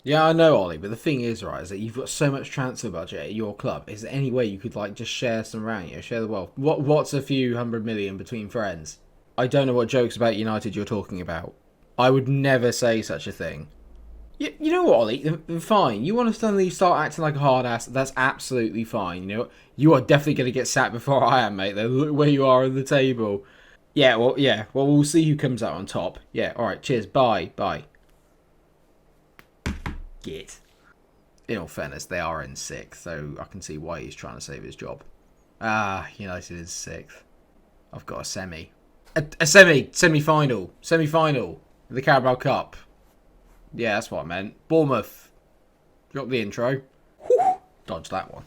Yeah, I know, Ollie, but the thing is, right, is that you've got so much transfer budget at your club. Is there any way you could, like, just share some around, share the wealth? What's a few 100 million between friends? I don't know what jokes about United you're talking about. I would never say such a thing. You know what, Ollie? Fine. You want to suddenly start acting like a hard ass? That's absolutely fine. You know, you are definitely going to get sacked before I am, mate. Though, look where you are on the table. Yeah. Well, we'll see who comes out on top. Yeah. All right. Cheers. Bye. Git. In all fairness, they are in sixth, so I can see why he's trying to save his job. United is sixth. I've got a semi-final, the Carabao Cup. Yeah, that's what I meant. Bournemouth. Drop the intro. Whew. Dodge that one.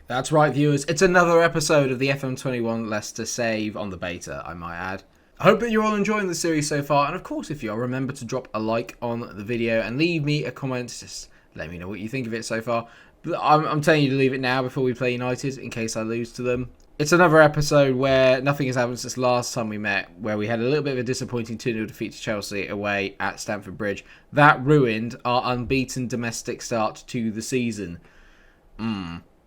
That's right, viewers. It's another episode of the FM21 Leicester Save on the beta, I might add. I hope that you're all enjoying the series so far, and of course, if you are, remember to drop a like on the video and leave me a comment. Just let me know what you think of it so far. But I'm telling you to leave it now before we play United, in case I lose to them. It's another episode where nothing has happened since last time we met, where we had a little bit of a disappointing 2-0 defeat to Chelsea away at Stamford Bridge. That ruined our unbeaten domestic start to the season.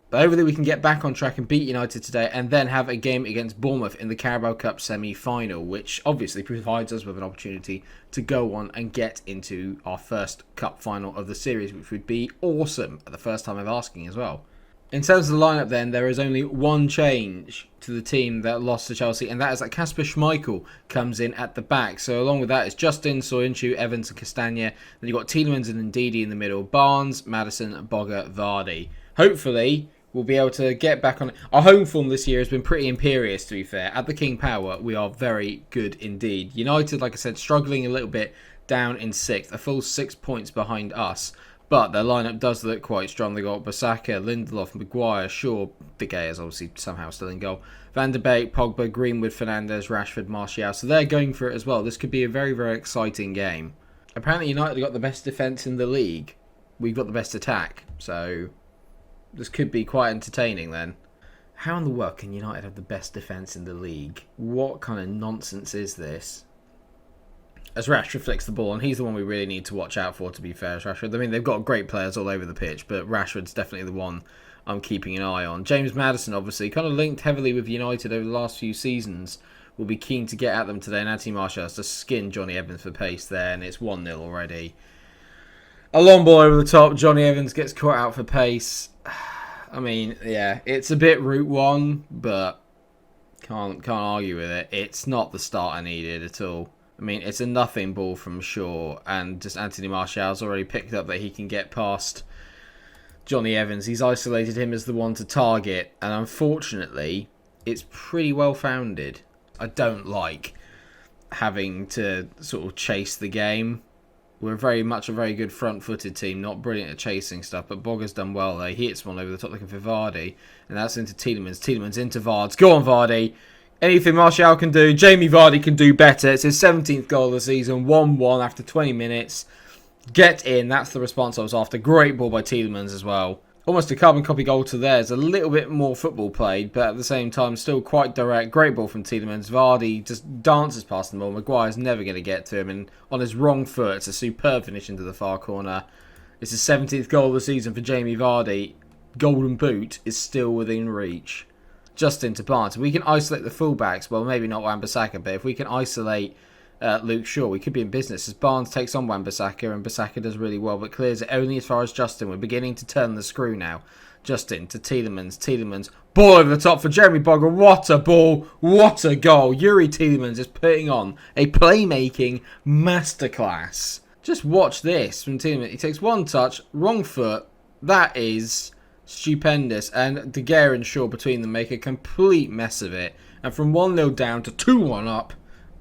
But hopefully we can get back on track and beat United today and then have a game against Bournemouth in the Carabao Cup semi-final, which obviously provides us with an opportunity to go on and get into our first cup final of the series, which would be awesome at the first time of asking as well. In terms of the lineup then, there is only one change to the team that lost to Chelsea, and that is that Kasper Schmeichel comes in at the back. So along with that is Justin, Soyuncu, Evans and Castagna. Then you've got Tielemans and Ndidi in the middle, Barnes, Maddison, Bogger, Vardy. Hopefully we'll be able to get back on it. Our home form this year has been pretty imperious, to be fair. At the King Power, we are very good indeed. United, like I said, struggling a little bit down in sixth, a full 6 points behind us. But their lineup does look quite strong. They got Bissaka, Lindelof, Maguire, Shaw, De Gea is obviously somehow still in goal. Van der Beek, Pogba, Greenwood, Fernandes, Rashford, Martial. So they're going for it as well. This could be a very, very exciting game. Apparently United got the best defence in the league. We've got the best attack. So this could be quite entertaining then. How in the world can United have the best defence in the league? What kind of nonsense is this? As Rashford flicks the ball, and he's the one we really need to watch out for, to be fair, as Rashford. I mean, they've got great players all over the pitch, but Rashford's definitely the one I'm keeping an eye on. James Maddison, obviously, kind of linked heavily with United over the last few seasons. Will be keen to get at them today, and Anthony Martial has to skin Johnny Evans for pace there, and it's 1-0 already. A long ball over the top, Johnny Evans gets caught out for pace. I mean, yeah, it's a bit Route 1, but can't argue with it. It's not the start I needed at all. I mean, it's a nothing ball from Shaw, and just Anthony Martial's already picked up that he can get past Johnny Evans. He's isolated him as the one to target, and unfortunately, it's pretty well founded. I don't like having to sort of chase the game. We're very much a very good front-footed team, not brilliant at chasing stuff, but Bogger's done well there. He hits one over the top looking for Vardy, and that's into Tielemans. Tielemans into Vards. Go on, Vardy. Anything Martial can do, Jamie Vardy can do better. It's his 17th goal of the season, 1-1 after 20 minutes. Get in, that's the response I was after. Great ball by Tielemans as well. Almost a carbon copy goal to theirs. A little bit more football played, but at the same time, still quite direct. Great ball from Tielemans. Vardy just dances past the ball. Maguire's never going to get to him, and on his wrong foot, it's a superb finish into the far corner. It's his 17th goal of the season for Jamie Vardy. Golden boot is still within reach. Justin to Barnes. We can isolate the fullbacks. Well, maybe not Wan-Bissaka, but if we can isolate Luke Shaw, we could be in business. As Barnes takes on Wan-Bissaka, and Bissaka does really well, but clears it only as far as Justin. We're beginning to turn the screw now. Justin to Tielemans. Tielemans. Ball over the top for Jeremy Bogger. What a ball. What a goal. Yuri Tielemans is putting on a playmaking masterclass. Just watch this from Tielemans. He takes one touch, wrong foot. That is stupendous, and De Gea and Shaw between them make a complete mess of it, and from 1-0 down to 2-1 up,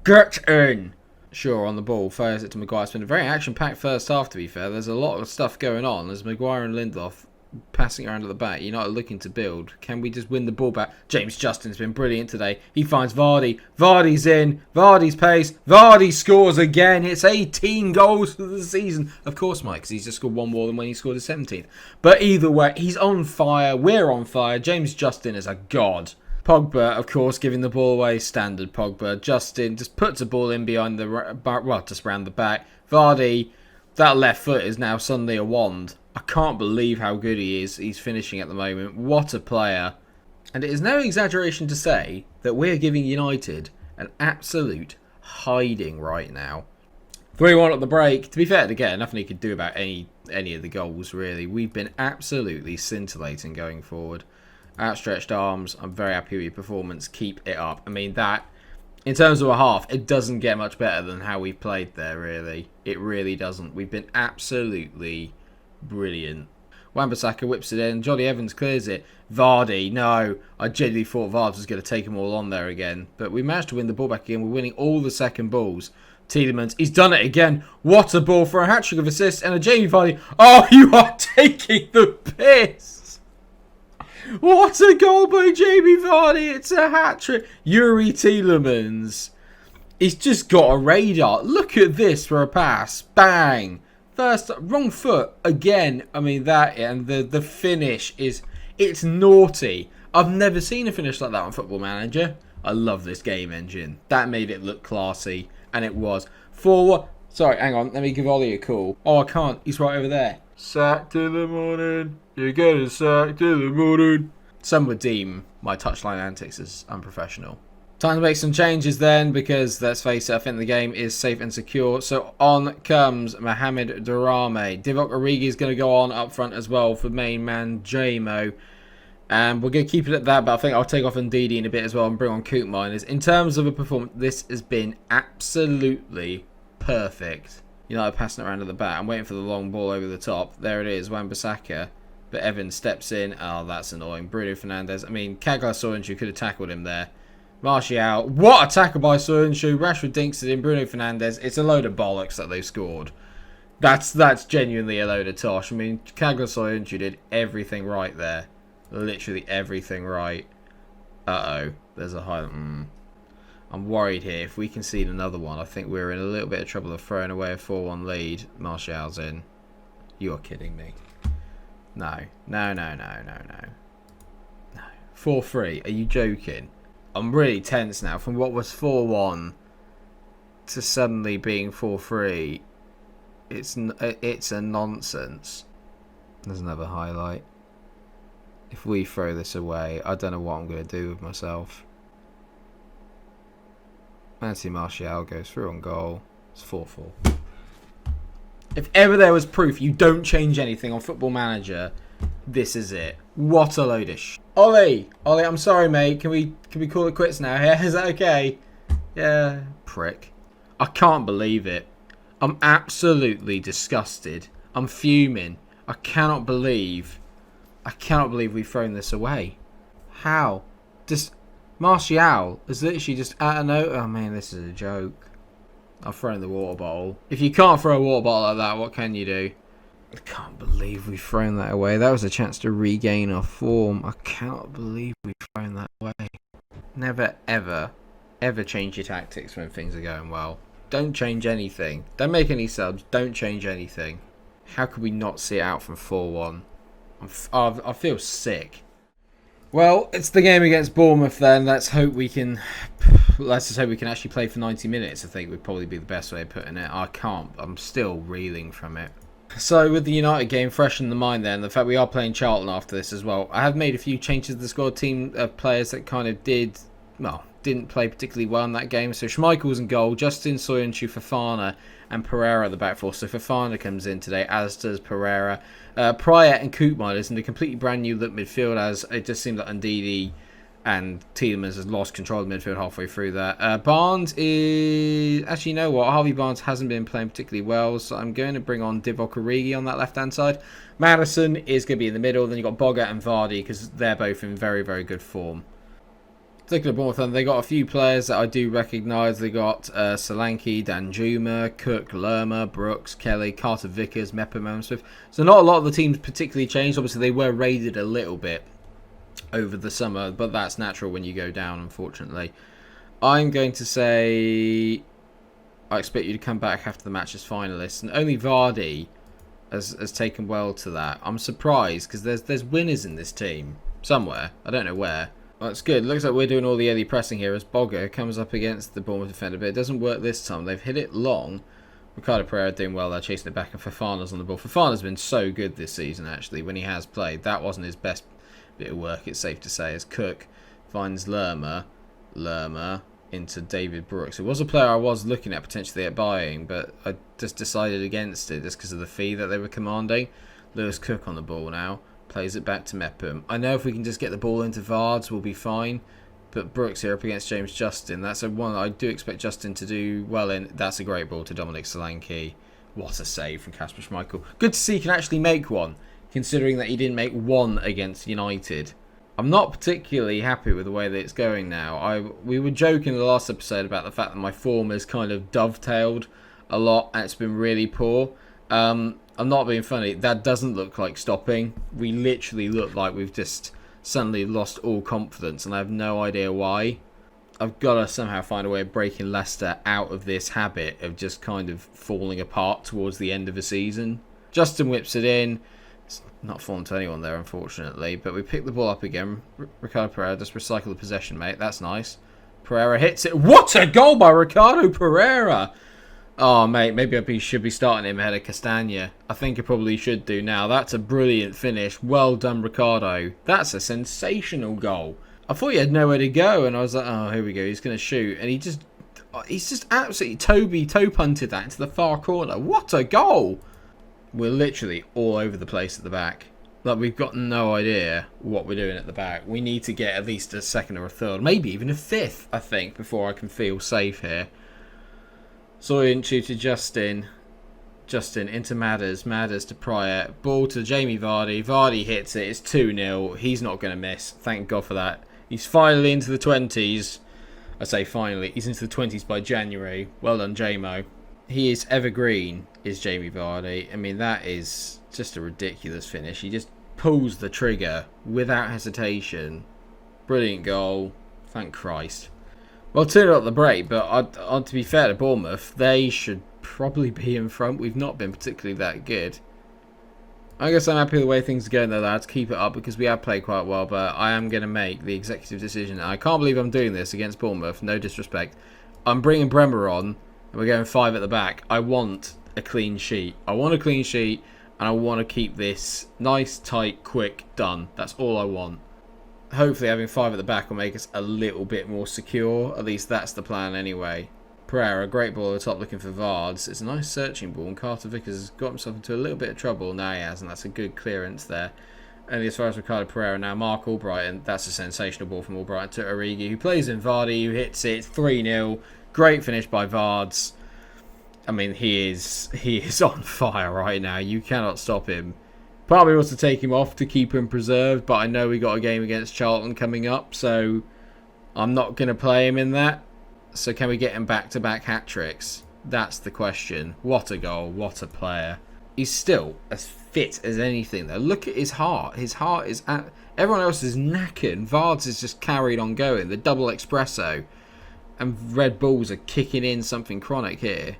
get in! Shaw on the ball, fires it to Maguire. It's been a very action-packed first half, to be fair. There's a lot of stuff going on as Maguire and Lindelof passing around at the back. United looking to build. Can we just win the ball back? James Justin's been brilliant today. He finds Vardy. Vardy's in. Vardy's pace. Vardy scores again. It's 18 goals for the season. Of course, Mike, because he's just scored one more than when he scored his 17th. But either way, he's on fire. We're on fire. James Justin is a god. Pogba, of course, giving the ball away. Standard Pogba. Justin just puts a ball in behind the... Well, just round the back. Vardy, that left foot is now suddenly a wand. I can't believe how good he is. He's finishing at the moment. What a player. And it is no exaggeration to say that we're giving United an absolute hiding right now. 3-1 at the break. To be fair to Get, nothing he could do about any of the goals, really. We've been absolutely scintillating going forward. Outstretched arms. I'm very happy with your performance. Keep it up. I mean, that, in terms of a half, it doesn't get much better than how we've played there, really. It really doesn't. We've been absolutely brilliant. Wan-Bissaka whips it in. Johnny Evans clears it. Vardy, no. I genuinely thought Vardy was going to take them all on there again. But we managed to win the ball back again. We're winning all the second balls. Tielemans, he's done it again. What a ball for a hat-trick of assists and a Jamie Vardy. Oh, you are taking the piss. What a goal by Jamie Vardy. It's a hat-trick. Yuri Tielemans. He's just got a radar. Look at this for a pass. Bang. First, wrong foot again. I mean, that, and the finish is, it's naughty. I've never seen a finish like that on Football Manager. I love this game engine. That made it look classy, and it was. 4-1. Sorry, hang on. Let me give Ollie a call. Oh, I can't. He's right over there. Sacked in the morning. You're getting sacked in the morning. Some would deem my touchline antics as unprofessional. Time to make some changes then, because let's face it, I think the game is safe and secure. So on comes Mohamed Darame. Divock Origi is going to go on up front as well for main man Jamo. And we're going to keep it at that, but I think I'll take off Ndidi in a bit as well and bring on Koopmeiners. In terms of a performance, this has been absolutely perfect. You know, passing it around at the back. I'm waiting for the long ball over the top. There it is, Wan-Bissaka. But Evans steps in. Oh, that's annoying. Bruno Fernandes. I mean, Kagla Soyuncu could have tackled him there. Martial, what a tackle by Soyuncu. Rashford dinks it in. Bruno Fernandes. It's a load of bollocks that they've scored. That's genuinely a load of tosh. I mean, Kagla Soyuncu did everything right there. Literally everything right. Uh-oh. There's a high... I'm worried here. If we concede another one, I think we're in a little bit of trouble of throwing away a 4-1 lead. Martial's in. You're kidding me. No. No. 4-3. Are you joking? I'm really tense now. From what was 4-1 to suddenly being 4-3, it's a nonsense. There's another highlight. If we throw this away, I don't know what I'm going to do with myself. Nancy Martial goes through on goal. It's 4-4. If ever there was proof you don't change anything on Football Manager, this is it. What a load of Ollie, I'm sorry, mate. Can we call it quits now? Yeah, is that okay? Yeah, prick. I can't believe it. I'm absolutely disgusted. I'm fuming. I cannot believe we've thrown this away. How? Just Martial is literally just out of no. Oh man, this is a joke. I've thrown the water bottle. If you can't throw a water bottle like that, what can you do? I can't believe we've thrown that away. That was a chance to regain our form. I cannot believe we've thrown that away. Never, ever change your tactics when things are going well. Don't change anything. Don't make any subs. Don't change anything. How could we not see it out from 4-1? I feel sick. Well, it's the game against Bournemouth then. Let's just hope we can actually play for 90 minutes. I think would probably be the best way of putting it. I can't. I'm still reeling from it. So with the United game fresh in the mind then, the fact we are playing Charlton after this as well, I have made a few changes to the squad team of players that kind of didn't play particularly well in that game. So Schmeichel's in goal, Justin, Soyuncu, Fofana and Pereira at the back four. So Fofana comes in today, as does Pereira. Pryor and Koopmeiners in a completely brand new look midfield, as it just seemed like Ndidi and Tielemans has lost control of the midfield halfway through that. Barnes is... Actually, you know what? Harvey Barnes hasn't been playing particularly well, so I'm going to bring on Divock Origi on that left-hand side. Maddison is going to be in the middle. Then you've got Boga and Vardy, because they're both in very, very good form. Particular Bournemouth, and they got a few players that I do recognise. They got Solanke, Danjuma, Cook, Lerma, Brooks, Kelly, Carter Vickers, Mepham, Smith. So not a lot of the teams particularly changed. Obviously, they were raided a little bit over the summer, but that's natural when you go down, unfortunately. I'm going to say I expect you to come back after the match as finalists, and only Vardy has taken well to that. I'm surprised because there's winners in this team somewhere. I don't know where. Well, that's good. Looks like we're doing all the early pressing here as Bogger comes up against the Bournemouth defender, but it doesn't work this time. They've hit it long. Ricardo Pereira doing well there, chasing it back, and Fofana's on the ball. Fofana's been so good this season, actually, when he has played. That wasn't his best bit of work, it's safe to say, as Cook finds Lerma into David Brooks. It was a player I was looking at potentially at buying, but I just decided against it just because of the fee that they were commanding. Lewis Cook on the ball now. Plays it back to Mepham. I know if we can just get the ball into Vards, we'll be fine. But Brooks here up against James Justin. That's a one that I do expect Justin to do well in. That's a great ball to Dominic Solanke. What a save from Kasper Schmeichel. Good to see he can actually make one, considering that he didn't make one against United. I'm not particularly happy with the way that it's going now. We were joking in the last episode about the fact that my form has kind of dovetailed a lot and it's been really poor. I'm not being funny. That doesn't look like stopping. We literally look like we've just suddenly lost all confidence, and I have no idea why. I've got to somehow find a way of breaking Leicester out of this habit of just kind of falling apart towards the end of a season. Justin whips it in. It's not fallen to anyone there, unfortunately, but we pick the ball up again. Ricardo Pereira just recycle the possession, mate. That's nice. Pereira hits it. What a goal by Ricardo Pereira! Oh, mate, maybe I should be starting him ahead of Castagna. I think I probably should do now. That's a brilliant finish. Well done, Ricardo. That's a sensational goal. I thought he had nowhere to go, and I was like, oh, here we go. He's going to shoot. And he's just absolutely toe punted that into the far corner. What a goal! We're literally all over the place at the back. Like, we've got no idea what we're doing at the back. We need to get at least a second or a third, maybe even a fifth, I think, before I can feel safe here. Soyuncu to Justin. Justin into Madders. Madders to Pryor. Ball to Jamie Vardy. Vardy hits it. It's 2-0. He's not going to miss. Thank God for that. He's finally into the 20s. I say finally. He's into the 20s by January. Well done, Jamo. He is evergreen, is Jamie Vardy. I mean, that is just a ridiculous finish. He just pulls the trigger without hesitation. Brilliant goal. Thank Christ. Well, 2-0 at the break, but to be fair to Bournemouth, they should probably be in front. We've not been particularly that good. I guess I'm happy with the way things are going though, lads. Keep it up because we have played quite well, but I am going to make the executive decision. I can't believe I'm doing this against Bournemouth, no disrespect. I'm bringing Bremer on, and we're going 5 at the back. I want a clean sheet. I want a clean sheet, and I want to keep this nice, tight, quick, done. That's all I want. Hopefully having 5 at the back will make us a little bit more secure. At least that's the plan anyway. Pereira, great ball at the top looking for Vards. It's a nice searching ball, and Carter Vickers has got himself into a little bit of trouble. Now he has, and that's a good clearance there. Only as far as Ricardo Pereira now. Mark Albrighton, that's a sensational ball from Albrighton to Origi, who plays in Vardy, who hits it. 3-0. Great finish by Vards. I mean, he is on fire right now. You cannot stop him. Part of me wants to take him off to keep him preserved, but I know we got a game against Charlton coming up, so I'm not going to play him in that. So can we get him back-to-back hat-tricks? That's the question. What a goal. What a player. He's still as fit as anything, though. Look at his heart. His heart is at... Everyone else is knackered. Vards is just carried on going. The double espresso. And Red Bulls are kicking in something chronic here.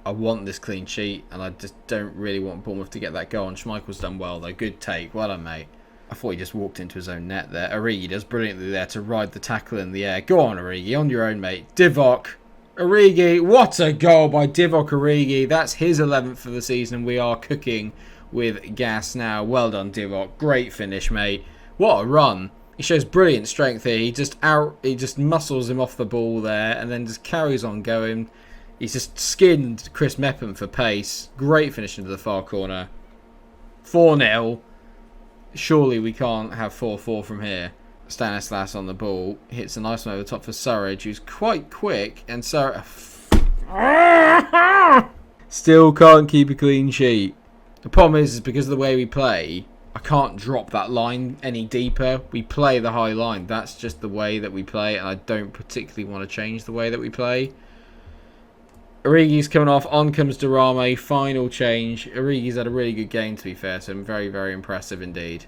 I want this clean sheet, and I just don't really want Bournemouth to get that goal. And Schmeichel's done well, though. Good take. Well done, mate. I thought he just walked into his own net there. Origi does brilliantly there to ride the tackle in the air. Go on, Origi. On your own, mate. Divock. Origi. What a goal by Divock Origi. That's his 11th for the season. We are cooking with gas now. Well done, Divock. Great finish, mate. What a run. He shows brilliant strength here. He just muscles him off the ball there and then just carries on going. He's just skinned Chris Mepham for pace. Great finish into the far corner. 4-0. Surely we can't have 4-4 from here. Stanislas on the ball. Hits a nice one over the top for Surridge, who's quite quick. And Surridge... Still can't keep a clean sheet. The problem is because of the way we play, I can't drop that line any deeper. We play the high line. That's just the way that we play, and I don't particularly want to change the way that we play. Origi's coming off. On comes Durame. Final change. Origi's had a really good game, to be fair, so I'm very, very impressive indeed.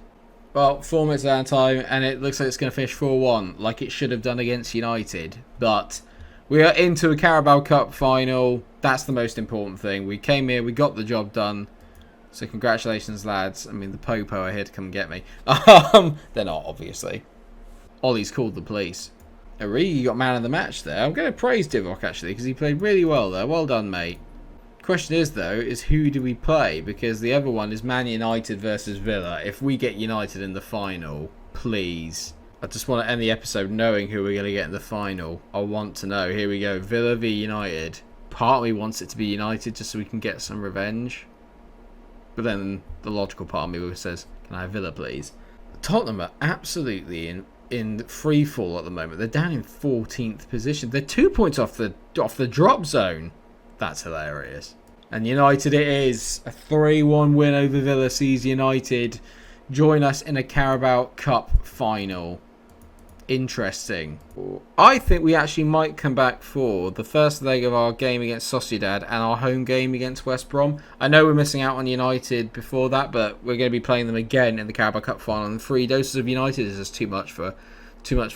Well, 4 minutes downtime, and it looks like it's going to finish 4-1, like it should have done against United. But we are into a Carabao Cup final. That's the most important thing. We came here, we got the job done. So congratulations, lads. I mean, the Popo are here to come and get me. They're not, obviously. Ollie's called the police. Origi got man of the match there. I'm going to praise Divock, actually, because he played really well there. Well done, mate. Question is, though, is who do we play? Because the other one is Man United versus Villa. If we get United in the final, please. I just want to end the episode knowing who we're going to get in the final. I want to know. Here we go. Villa v United. Part of me wants it to be United just so we can get some revenge. But then the logical part of me says, can I have Villa, please? Tottenham are absolutely in free fall at the moment. They're down in 14th position. They're 2 points off the drop zone. That's hilarious. And United it is. A 3-1 win over Villa sees United join us in a Carabao Cup final. Interesting. I think we actually might come back for the first leg of our game against Sociedad and our home game against West Brom. I know we're missing out on United before that, but we're going to be playing them again in the Carabao Cup final. And 3 doses of United is just too much for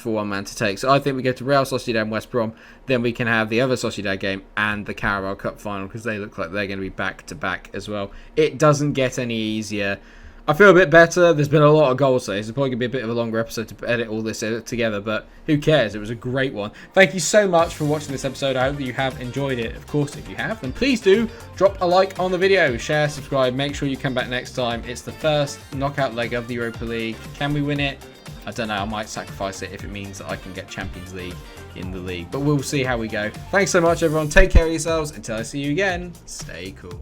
one man to take. So I think we go to Real Sociedad and West Brom. Then we can have the other Sociedad game and the Carabao Cup final because they look like they're going to be back to back as well. It doesn't get any easier. I feel a bit better. There's been a lot of goals today. It's probably going to be a bit of a longer episode to edit all this together, but who cares? It was a great one. Thank you so much for watching this episode. I hope that you have enjoyed it. Of course, if you have, then please do drop a like on the video, share, subscribe. Make sure you come back next time. It's the first knockout leg of the Europa League. Can we win it? I don't know. I might sacrifice it if it means that I can get Champions League in the league, but we'll see how we go. Thanks so much, everyone. Take care of yourselves. Until I see you again, stay cool.